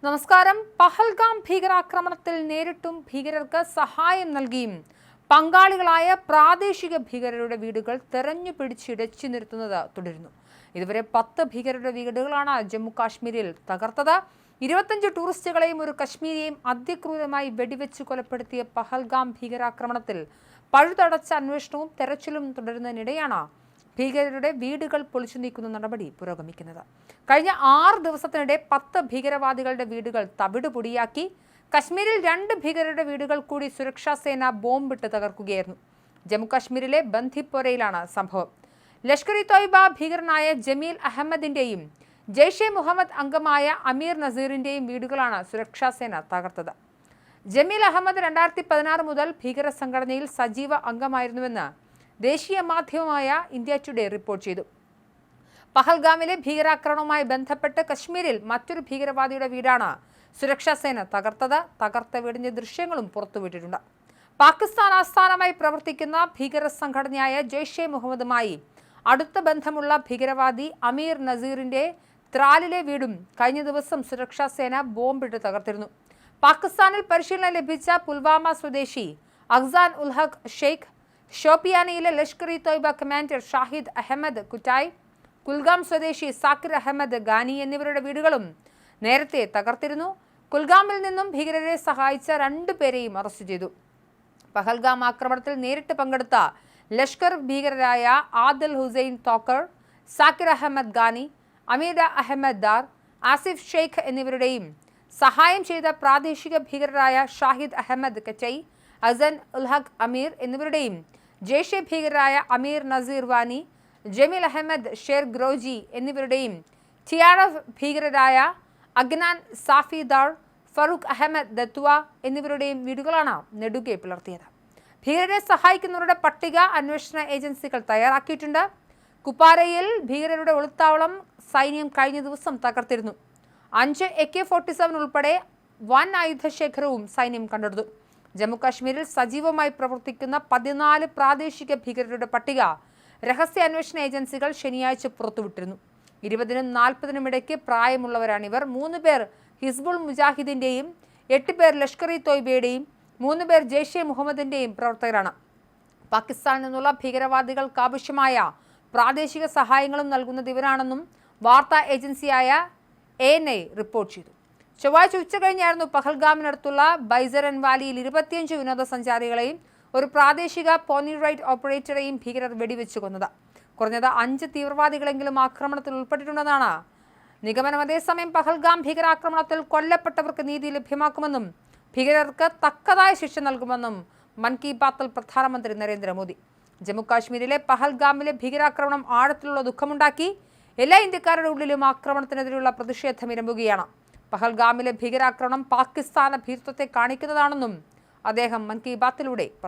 നമസ്കാരം. പഹൽഗാം ഭീകരാക്രമണത്തിൽ നേരിട്ടും ഭീകരർക്ക് സഹായം നൽകിയും പങ്കാളികളായ പ്രാദേശിക ഭീകരരുടെ വീടുകൾ തെരഞ്ഞു പിടിച്ചിടച്ചു നിർത്തുന്നത് തുടരുന്നു. ഇതുവരെ 10 ഭീകരരുടെ വീടുകളാണ് ജമ്മു കാശ്മീരിൽ തകർത്തത്. 25 ടൂറിസ്റ്റുകളെയും ഒരു കശ്മീരിയെയും അതിക്രൂരമായി വെടിവെച്ച് കൊലപ്പെടുത്തിയ പഹൽഗാം ഭീകരാക്രമണത്തിൽ പഴുതടച്ച അന്വേഷണവും തെരച്ചിലും തുടരുന്നതിനിടെയാണ് ഭീകരരുടെ വീടുകൾ പൊളിച്ചു നീക്കുന്ന നടപടി പുരോഗമിക്കുന്നത്. കഴിഞ്ഞ 6 ദിവസത്തിനിടെ 10 ഭീകരവാദികളുടെ വീടുകൾ തവിടുപൊടിയാക്കി. കശ്മീരിൽ 2 ഭീകരരുടെ വീടുകൾ കൂടി സുരക്ഷാ സേന ബോംബിട്ട് തകർക്കുകയായിരുന്നു. ജമ്മു കാശ്മീരിലെ ബന്ദിപ്പോരയിലാണ് സംഭവം. ലഷ്കർ ഇ തോയ്ബ ഭീകരനായ ജമീൽ അഹമ്മദിന്റെയും ജെയ്ഷെ മുഹമ്മദ് അംഗമായ അമീർ നസീറിന്റെയും വീടുകളാണ് സുരക്ഷാ സേന തകർത്തത്. ജമീൽ അഹമ്മദ് 2016 മുതൽ ഭീകര സംഘടനയിൽ സജീവ അംഗമായിരുന്നുവെന്ന് ദേശീയ മാധ്യമമായ ഇന്ത്യ ടുഡേ റിപ്പോർട്ട് ചെയ്തു. പഹൽഗാമിലെ ഭീകരാക്രമണവുമായി ബന്ധപ്പെട്ട് കശ്മീരിൽ മറ്റൊരു ഭീകരവാദിയുടെ വീടാണ് സുരക്ഷാ സേന തകർത്തത്. തകർത്ത വീടിന്റെ ദൃശ്യങ്ങളും പുറത്തുവിട്ടിട്ടുണ്ട്. പാകിസ്ഥാൻ ആസ്ഥാനമായി പ്രവർത്തിക്കുന്ന ഭീകര സംഘടനയായ ജെയ്ഷെ മുഹമ്മദുമായി അടുത്ത ബന്ധമുള്ള ഭീകരവാദി അമീർ നസീറിന്റെ ത്രാലിലെ വീടും കഴിഞ്ഞ ദിവസം സുരക്ഷാ സേന ബോംബിട്ട് തകർത്തിരുന്നു. പാകിസ്ഥാനിൽ പരിശീലനം ലഭിച്ച പുൽവാമ സ്വദേശി അഖ്സാൻ ഉൽ ഹഖ് ഷെയ്ഖ്, ഷോപ്പിയാനയിലെ ലഷ്കർ ഇ തോയ്ബ കമാൻഡർ ഷാഹിദ് അഹമ്മദ് കുറ്റായ്, കുൽഗാം സ്വദേശി സാക്കിർ അഹമ്മദ് ഗാനി എന്നിവരുടെ വീടുകളും നേരത്തെ തകർത്തിരുന്നു. കുൽഗാമിൽ നിന്നും ഭീകരരെ സഹായിച്ച 2 പേരെയും അറസ്റ്റ് ചെയ്തു. പഹൽഗാം ആക്രമണത്തിൽ നേരിട്ട് പങ്കെടുത്ത ലഷ്കർ ഭീകരരായ ആദിൽ ഹുസൈൻ തോക്കർ, സാക്കിർ അഹമ്മദ് ഗാനി, അമീദ അഹമ്മദ് ദാർ, ആസിഫ് ഷെയ്ഖ് എന്നിവരുടെയും സഹായം ചെയ്ത പ്രാദേശിക ഭീകരരായ ഷാഹിദ് അഹമ്മദ് കച്ചൈ, അസൻ ഉൽ ഹഖ് അമീർ എന്നിവരുടെയും ജെയ്ഷെ ഭീകരരായ അമീർ നസീർ വാനി, ജമീൽ അഹമ്മദ് ഷേർ ഗ്രോജി എന്നിവരുടെയും ടിആർഎഫ് ഭീകരരായ അഗ്നാൻ സാഫിദാർ, ഫറൂഖ് അഹമ്മദ് ദത്വ എന്നിവരുടെയും വീടുകളാണ് നെടുകെ പിളർത്തിയത്. ഭീകരരെ സഹായിക്കുന്നവരുടെ പട്ടിക അന്വേഷണ ഏജൻസികൾ തയ്യാറാക്കിയിട്ടുണ്ട്. കുപ്പാരയിൽ ഭീകരരുടെ ഒളിത്താവളം സൈന്യം കഴിഞ്ഞ ദിവസം തകർത്തിരുന്നു. 5 AK-47 ഉൾപ്പെടെ വൻ ആയുധശേഖരവും സൈന്യം കണ്ടെടുത്തു. ജമ്മു കാശ്മീരിൽ സജീവമായി പ്രവർത്തിക്കുന്ന 14 പ്രാദേശിക ഭീകരരുടെ പട്ടിക രഹസ്യാന്വേഷണ ഏജൻസികൾ ശനിയാഴ്ച പുറത്തുവിട്ടിരുന്നു. 20നും 40നും ഇടയ്ക്ക് പ്രായമുള്ളവരാണിവർ. 3 പേർ ഹിസ്ബുൾ മുജാഹിദിന്റെയും 8 പേർ ലഷ്കർ ഇ തോയ്ബയുടെയും 3 പേർ ജെയ്ഷെ മുഹമ്മദിന്റെയും പ്രവർത്തകരാണ്. പാകിസ്ഥാനിൽ നിന്നുള്ള ഭീകരവാദികൾക്ക് ആവശ്യമായ പ്രാദേശിക സഹായങ്ങളും നൽകുന്നത് ഇവരാണെന്നും വാർത്താ ഏജൻസിയായ ANI റിപ്പോർട്ട് ചെയ്തു. ചൊവ്വാഴ്ച ഉച്ചകഴിഞ്ഞായിരുന്നു പഹൽഗാമിനടുത്തുള്ള ബൈസരൻ വാലിയിൽ 25 വിനോദസഞ്ചാരികളെയും ഒരു പ്രാദേശിക പോനി റൈഡ് ഓപ്പറേറ്ററെയും ഭീകരർ വെടിവെച്ചു കൊന്നത്. കുറഞ്ഞത് 5 തീവ്രവാദികളെങ്കിലും ആക്രമണത്തിൽ ഉൾപ്പെട്ടിട്ടുണ്ടെന്നാണ് നിഗമനം. അതേസമയം പഹൽഗാം ഭീകരാക്രമണത്തിൽ കൊല്ലപ്പെട്ടവർക്ക് നീതി ലഭ്യമാക്കുമെന്നും ഭീകരർക്ക് തക്കതായ ശിക്ഷ നൽകുമെന്നും മൻ കി ബാത്തിൽ പ്രധാനമന്ത്രി നരേന്ദ്രമോദി. ജമ്മു കാശ്മീരിലെ പഹൽഗാമിലെ ഭീകരാക്രമണം ആഴത്തിലുള്ള ദുഃഖമുണ്ടാക്കി. എല്ലാ ഇന്ത്യക്കാരുടെ ഉള്ളിലും ആക്രമണത്തിനെതിരെയുള്ള പ്രതിഷേധം ഇരമ്പുകയാണ്. പഹൽഗാമിലെ ഭീകരാക്രമണം പാകിസ്ഥാന ഭീരുത്വത്തെ കാണിക്കുന്നതാണെന്നും അദ്ദേഹം മൻ കി ബാത്തിലൂടെ പറഞ്ഞു.